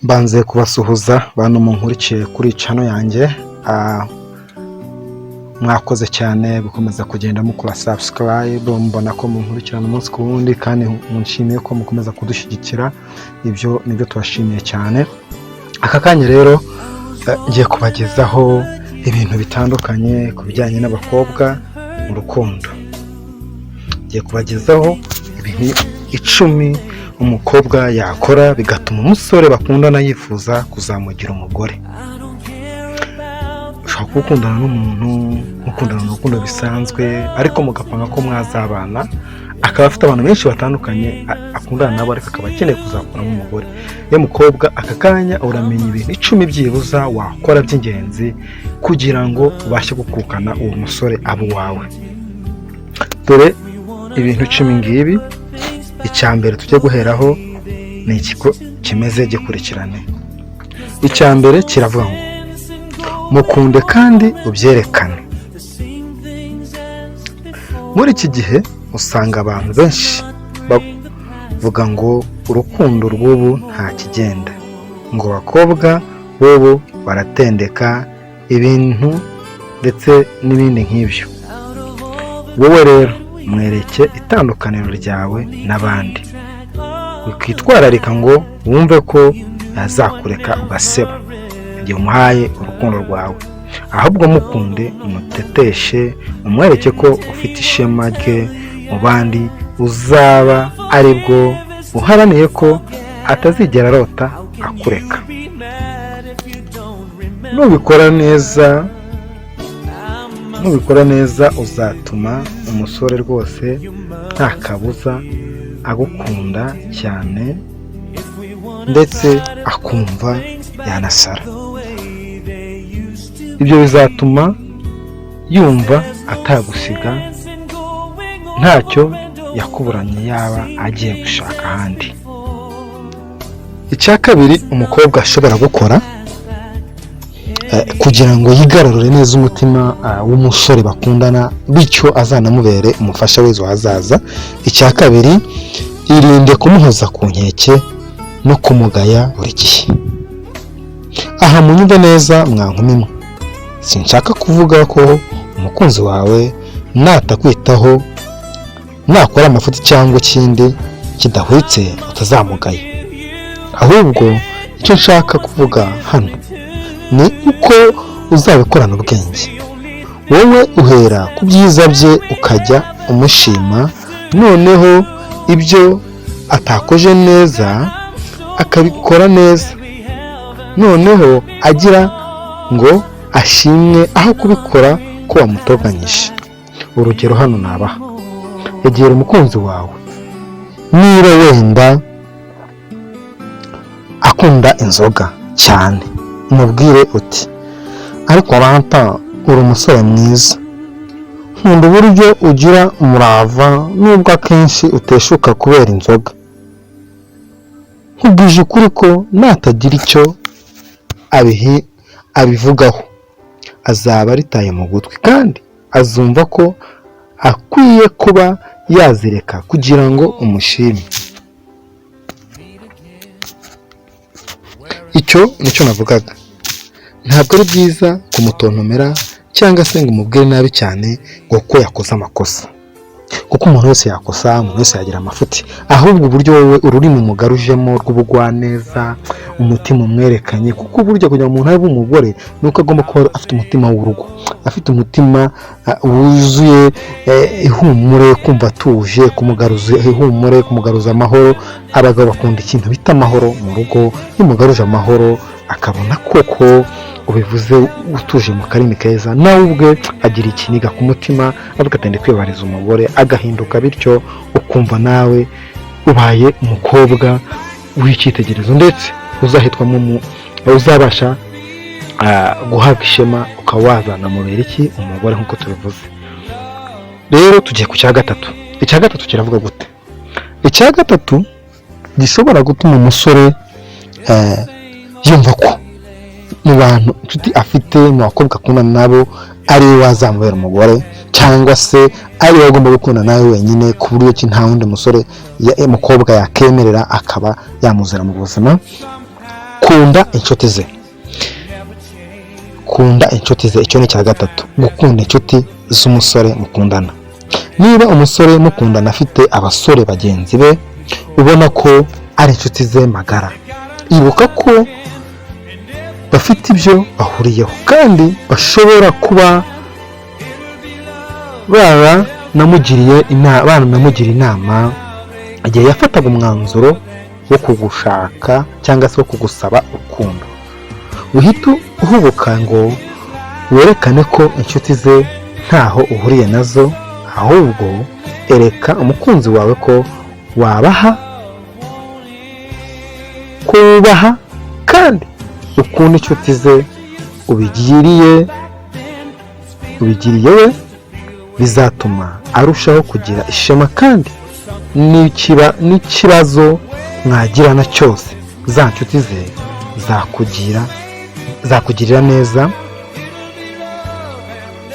Mbanze kubasuhuza bantu munkurikiye kuri channel yanjye. Mwakoze cyane gukomeza kugenda mukora subscribe, mbona ko munkurikirana umunsi ku wundi kandi munshimiye ko mukomeza kudushyigikira. Ibyo nibyo tubashimiye cyane. Aka kanya rero ngiye kubagezaho ibintu bitandukanye ku bijyanye n'abakobwa mu rukundo. Ngiye kubagezaho ibintu 10 umukobwa yakora bigatuma umusore bakundana yifuza kuzamugira umugore. Ushaka gukundana n'umuntu, mukundana mu rukundo bisanzwe, ariko mugapanga ko mwazabana, akaba afite abantu benshi batandukanye akundana nabo, ariko akaba akeneye kuzakuramo umugore. Ye mukobwa, aka kanya uramenya ibintu 10 byibuza wakora by'ingenzi kugira ngo ubashe gukukana uwo musore abo wawe. Dore ibintu 10 ngibi. Icyambere tujye guheraho ni ikiko kimeze gikurikirane. Icyambere kiravuga ngo mukunde kandi ubyerekane. Muri iki gihe usanga abantu benshi bavuga ngo urukundo rw'ubu nta kigenda, ngo bakobwa bobo baratendeka ibintu ndetse n'ibindi nk'ibyo. Wowe rero mwereke itandukaniro ryawe n'abandi. Wikitwararika ngo wumve ko yazakureka ugaseba igihe umuhaye urukundo rwawe, ahubwo mukunde, umuteteshe, umwereke ko ufite ishema rye mu bandi, uzaba aribwo uharaniye ko atazigera arota akureka. Nubikora neza uzatuma umusore rwose nta kabuza agukunda cyane, ndetse akumva yanasara. Ibyo bizatuma yumva atagusiga, ntacyo yakuburanye yaba agiye gushaka ahandi. Icya kabiri umukobwa ashobora gukora kugira ngo yigarurire neza umutima w'umusore bakundana, bityo azanamubere umufasha w'ejo hazaza. Icya kabiri, irinde kumuhoza ku nkeke no kumugaya buri gihe. Aha munyumve neza mwankumimwe, sinshaka kuvuga ko umukunzi wawe natakwitaho, nakora amafuti cyangwa ikindi kidahwitse utazamugaya. Ahubwo icyo nshaka kuvuga hano ni uko uzabikorana ubwenge. Wowe uhera ku byiza bye ukajya umushima, noneho ibyo atakoje neza akabikora neza, noneho agira ngo ashimwe aho kubikora ko wamutoganyije. Urugero hano nabaha: egera umukunzi wawe, niba wenda akunda inzoga cyane, umubwire uti ariko Ranta, uri umusore mwiza, nkunda uburyo ugira umurava nubwo akenshi uteshuka kubera inzoga. Nkubwije ukuri ko natagira icyo abivugaho azaba aritaye mu gutwi, kandi azumva ko akwiye kuba yazireka kugira ngo umushime. Icyo nicyo navugaga. Ntabwo ari byiza kumutontomera cyangwa se ngo umubwire nabi cyane ngo ko yakoze amakosa, kuko umuntu wese yakosa, umuntu wese yagira amafuti. Ahubwo uburyo wowe ururimi umugarujemo rw'ubugwaneza, umutima umwerekanye, kuko burya kugira ngo umuntu abe umugore nuko agomba kuba afite umutima w'urugo, afite umutima wuzuye ihumure, kumva atuje, kumugaruza ihumure, kumugaruza amahoro. Abagabo bakunda ikintu bita amahoro mu rugo. Iyo umugaruje amahoro akabona koko ubivuze utuje mu karimi keza, nawe ubwe agira ikiniga ku mutima, avuga ati ndi kwibariza umugore, agahinduka, bityo ukumva nawe ubaye umukobwa w'icyitegererezo, ndetse uzahitwamo uzabasha guhabwa ishema, ukaba wazana mubera iki umugore nk'uko tubivuze. Rero tugiye ku cya gatatu. Icya gatatu kiravuga gute? Icya gatatu gishobora gutuma umusore yumva ko mu bantu inshuti afite, mu bakobwa akundana nabo, ari we wazamubera umugore, cyangwa se ari we agomba gukundana nawe wenyine, ku buryo ki nta wundi musore mukobwa yakemerera akaba yamuzana mu buzima. Ku kunda inshuti ze. Kunda inshuti ze, icyo ni cya gatatu. Gukunda inshuti z'umusore mukundana. Niba umusore mukundana afite abasore bagenzi be ubona ko ari inshuti ze magara, ibuka ko bafite ibyo bahuriyeho kandi bashobora kuba baranamugiriye inama igihe yafataga umwanzuro wo kugushaka cyangwa se wo kugusaba urukundo. Uhita uhubuka ngo werekane ko inshuti ze ntaho uhuriye nazo, ahubwo ereka umukunzi wawe ko kubaha kandi ukunda inshuti ze ubigiriye we, bizatuma arushaho kugira ishema kandi n'ikibazo mwagirana cyose za nshuti ze zakugirira neza.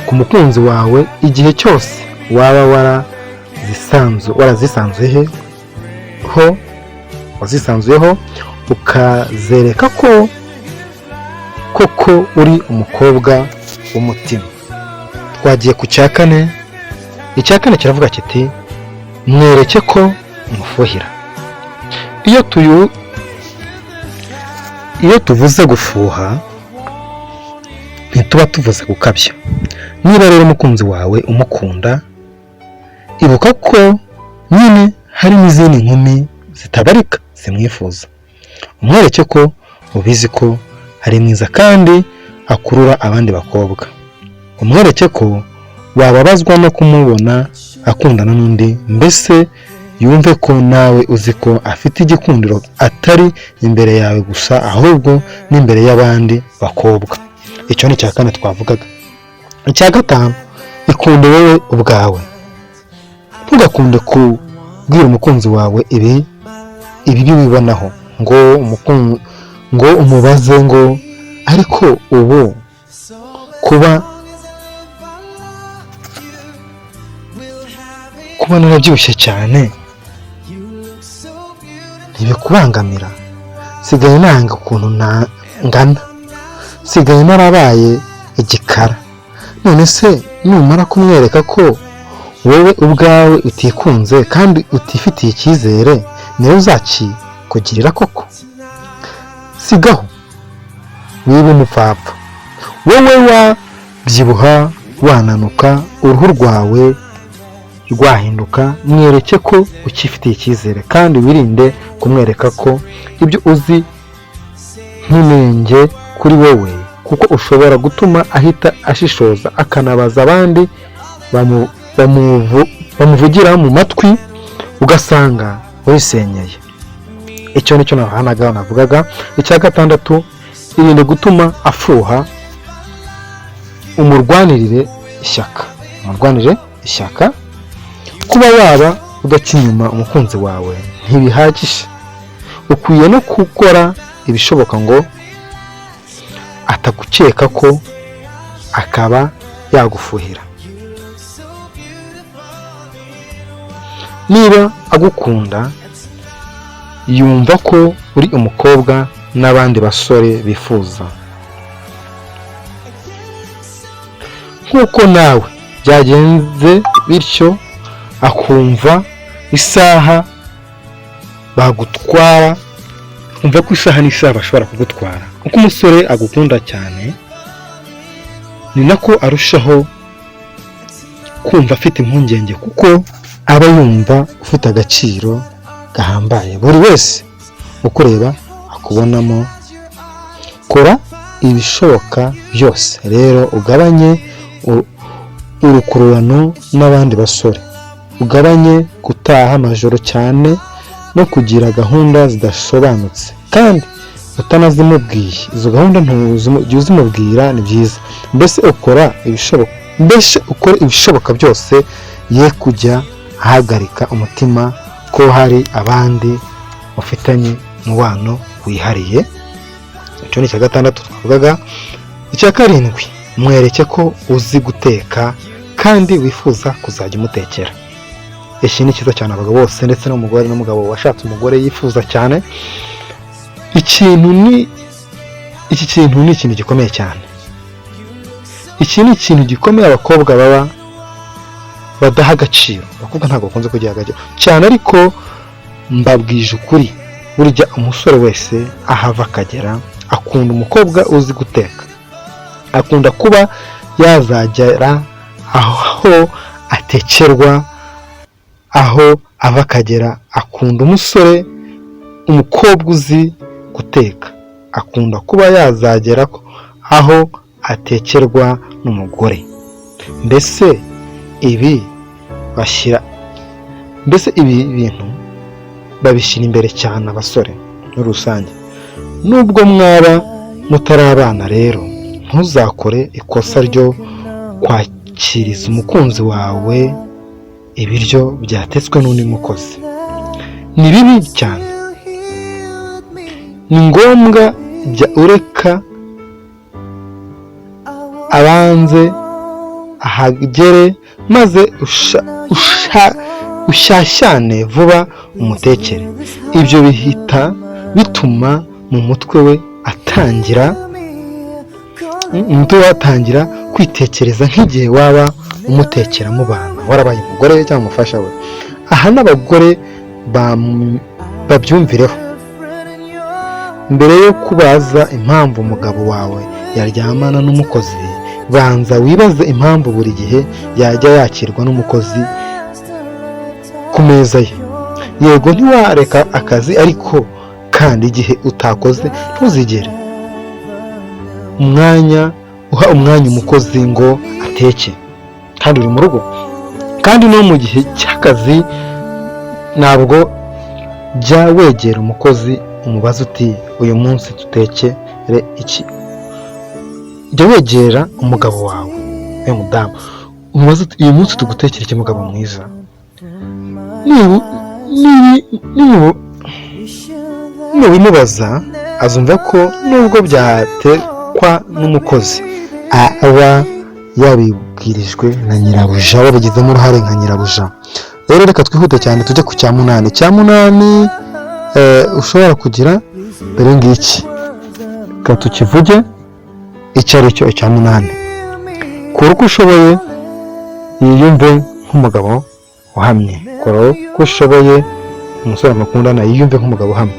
Ku mukunzi wawe igihe cyose waba wazisanzuyeho ukazereka ko koko uri umukobwa w'umutima. Twagiye ku cya kane. Icya kane kiravuga kiti mwereke ko umufuhira. Iyo tuvuze gufuha ntituba tuvuze gukabya. Niba rero umukunzi wawe umukunda, ibuka ko nyine hari n'izindi nkumi zitabarika zimwifuza. Umwereke ko ubizi ko ari mwiza kandi akurura abandi bakobwa. Umwereke ko wababazwa no kumubona akundana n'undi, mbese yumve ko nawe uzi ko afite igikundiro atari imbere yawe gusa ahubwo n'imbere y'abandi bakobwa. Icyo ni cya kane twavugaga. Icya gatanu, ikunde wowe ubwawe. Ntugakunde kubwira umukunzi wawe ibi wibonaho ngo umubaze ngo ariko ubu kuba narabyibushye cyane ntibikubangamira, sigaye nanga ukuntu ngana, sigaye narabaye igikara. None se numara kumwereka ko wowe ubwawe utikunze kandi utifitiye icyizere, niwe uzakikugirira koko? Sigaho wiba umupfapfa. Wowe wabyibuha wananuka, uruhu rwawe rwahinduka, mwereke ko ukifitiye icyizere kandi wirinde kumwereka ko ibyo uzi nk'inenge kuri wowe, kuko ushobora gutuma ahita ashishoza akanabaza abandi bamuvugira mu matwi ugasanga wisenyeye. Icyo nicyo navugaga. Icya gatandatu, irinde gutuma afuha, umurwanirire ishyaka. Kuba waba udaca inyuma umukunzi wawe ntibihagije, ukwiye no gukora ibishoboka ngo atagukeka ko akaba yagufuhira. Niba agukunda yumva ko uri umukobwa n'abandi basore bifuza, nk'uko nawe byagenze bityo akumva isaha bagutwara, umva ko isaha n'isaha bashobora kugutwara. Uko umusore agukunda cyane ni nako arushaho kumva afite impungenge, kuko aba yumva ufite agaciro gahambaye. Buri wese ukureba akubonamo. Kora ibishoboka byose rero ugabanye urukururano n'abandi basore, ugabanye gutaha amajoro cyane no kugira gahunda zidasobanutse kandi utanazimubwiye. Izo gahunda ntujye uzimubwira, ni byiza. Mbese ukore ibishoboka byose ye kujya ahagarika umutima ko hari abandi mufitanye umubano wihariye. Icyo ni icya gatandatu twavugaga. Icya karindwi, mwereke ko uzi guteka kandi wifuza kuzajya umutekera. Iki ni cyiza cyane abagabo bose ndetse n'umugabo washatse umugore yifuza cyane. Ikintu iki kintu ni ikintu gikomeye cyane. Iki ni ikintu gikomeye abakobwa baba badaha agaciro. Abakobwa ntabwo bakunze kugira agaciro cyane, ariko mbabwije ukuri, burya umusore wese ahava akagera akunda umukobwa uzi guteka, akunda kuba yazagera aho atekerwa, aho ava akagera akunda umusore, umukobwa uzi guteka, akunda kuba yazagera aho atekerwa n'umugore. Mbese ibi bintu babishyira imbere cyane abasore muri rusange. Nubwo mwaba mutarabana rero, ntuzakore ikosa ryo kwakiriza umukunzi wawe ibiryo byatetswe n'undi mukozi. Ni bibi cyane. Ni ngombwa jya ureka abanze ahagere, maze ushyashyane vuba umutekere. Ibyo bihita bituma mu mutwe we atangira kwitekereza nk'igihe waba umutekera mu bana warabaye umugore we cyangwa umufasha we. Aha n'abagore babyumvireho. Mbere yo kubaza impamvu umugabo wawe yaryamana n'umukozi, banza wibaze impamvu buri gihe yajya yakirwa n'umukozi ku meza ye. Yego ntiwareka akazi, ariko kandi igihe utakoze ntuzigere uha umwanya umukozi ngo ateke, kandi uri mu rugo. Kandi no mu gihe cy'akazi ntabwo jya wegera umukozi umubaza uti uyu munsi dutekere iki. Jya wegera umugabo wawe, mudamu, umubaza uti uyu munsi tugutekere iki mugabo mwiza. Nubimubaza azumva ko nubwo byatekwa n'umukozi aba yabibwirijwe na nyirabuja, wabigizemo uruhare nka nyirabuja. Rero reka twihute cyane tujye ku cya munani. Ushobora kugira dore ngiki, reka tukivuge icyo ari cyo. icya munani, kora uko ushoboye yiyumve nk'umugabo uhamye. Kora uko ushoboye umusore mukundana yiyumve nk'umugabo uhamye.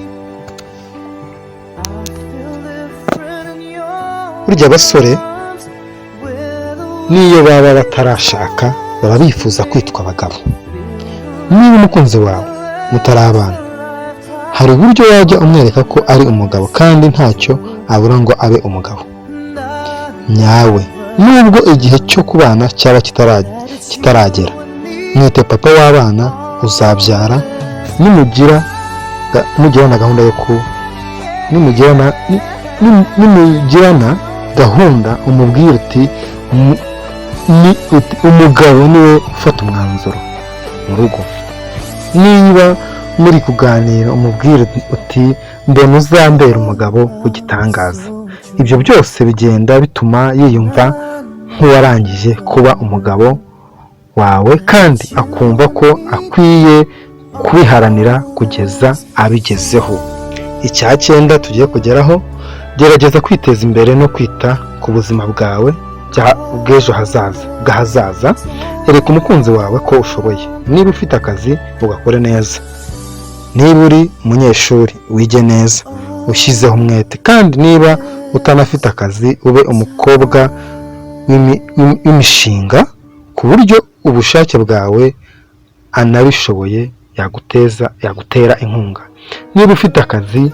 Burya abasore n'iyo baba batarashaka baba bifuza kwitwa abagabo. Niba umukunzi wawe mutarabana, hari uburyo wajya umwereka ko ari umugabo kandi ntacyo abura ngo abe umugabo nyawe. Nubwo igihe cyo kubana cyaba kitaragera, mwite papa w'abana uzabyara. Nimugirana gahunda umubwire uti umugabo niwe ufata umwanzuro mu rugo. Niba muri kuganira umubwire uti mbona uzambera umugabo w'igitangaza. Ibyo byose bigenda bituma yiyumva nk'uwarangije kuba umugabo wawe, kandi akumva ko akwiye kubiharanira kugeza abigezeho. Icya 9 tugiye kugeraho, gerageza kwiteza imbere no kwita ku buzima bwawe bw'ejo hazaza. Ereka umukunzi wawe ko ushoboye. Niba ufite akazi ugakore neza, niba uri umunyeshuri wige neza ushyizeho umwete, kandi niba utanafite akazi ube umukobwa w'imishinga ku buryo ubushake bwawe anabishoboye yagutera inkunga. Niba ufite akazi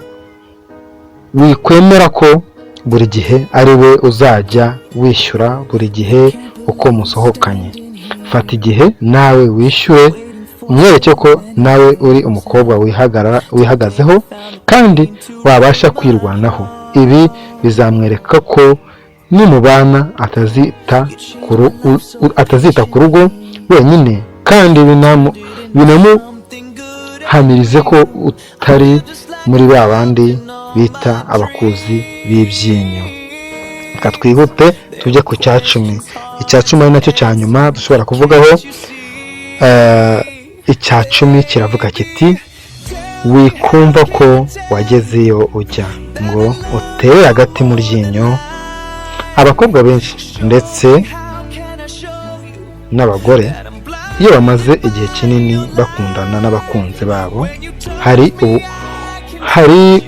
wikwemera ko buri gihe ari we uzajya wishyura buri gihe uko musohokanye. Fata igihe nawe wishyure, umwereke ko nawe uri umukobwa wihagazeho kandi wabasha kwirwanaho. Ibi bizamwereka ko nimubana atazita ku rugo wenyine, kandi binamuhamirize ko utari muri ba bandi bita abakuzi b'ibyinyo. Reka twihute tujye ku cya 10. Icya 10 ari nacyo cya nyuma dushobora kuvugaho. Icya 10 kiravuga kiti wikumva ko wageze iyo ujya. ngo utere agati mu ryinyo. Abakobwa benshi ndetse n'abagore iyo bamaze igihe kinini bakundana n'abakunzi babo, hari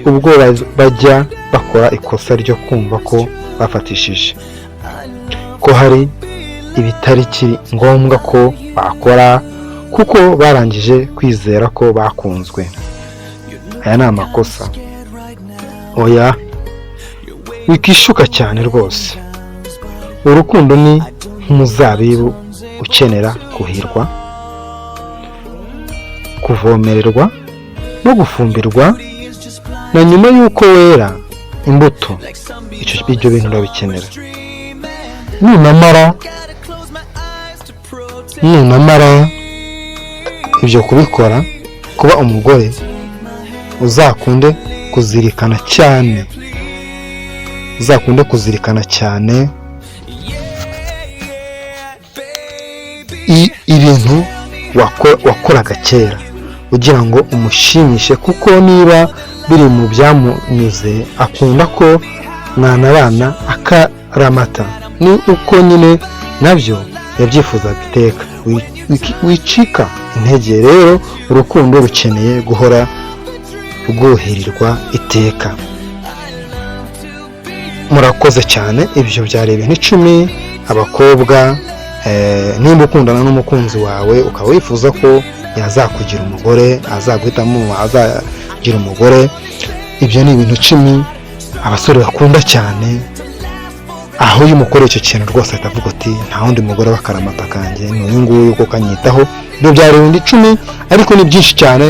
ubwo bajya bakora ikosa ryo kumva ko bafatishije, ko hari ibitari ngombwa ko bakora kuko barangije kwizera ko bakunzwe. Aya ni amakosa. Oya, wikishuka cyane rwose. Urukundo ni nk'umuzabibu ukenera kuhirwa, kuvomererwa no gufumbirwa, na nyuma y'uko wera imbuto ibyo bintu urabikenera. Nunamara ibyo kubikora, kuba umugore, uzakunde kuzirikana cyane ibintu wakoraga kera ugira ngo umushimishe, kuko niba biri mu byamunyuze akunda ko mwanabana akaramata, ni uko nyine nabyo yabyifuzaga iteka. Wicika intege rero, urukundo rukeneye guhora rwuhirirwa iteka. Murakoze cyane. Ibyo byari ibintu 10 abakobwa, nimba ukundana n'umukunzi wawe ukaba wifuza ko yazakugira umugore, azaguhitamo azagira umugore, ibyo ni ibintu 10 abasore bakunda cyane. Aho iyo umukoreye icyo kintu rwose akavuga ati nta wundi mugore w'akaramata kanjye ni uyu nguyu kuko kanyitaho. Ibyo byari ibintu 10 ariko ni byinshi cyane.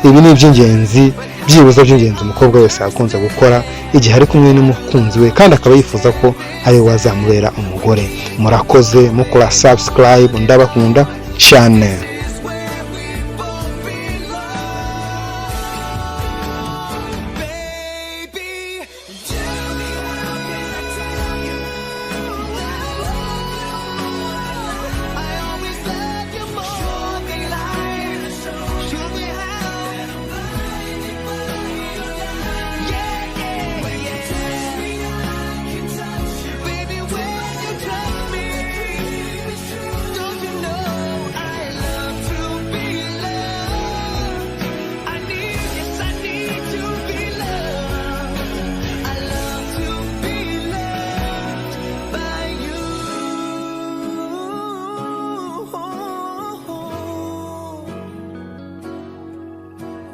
Ibi ni iby'ingenzi, byibuze by'ingenzi umukobwa wese yakunze gukora igihe ari kumwe n'umukunzi we kandi akaba yifuza ko ari we wazamubera umugore. Murakoze mukora subscribe, ndabakunda cyane.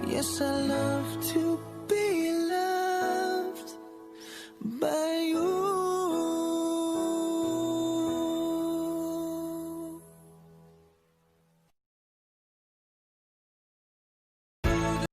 Yes, I love to be loved.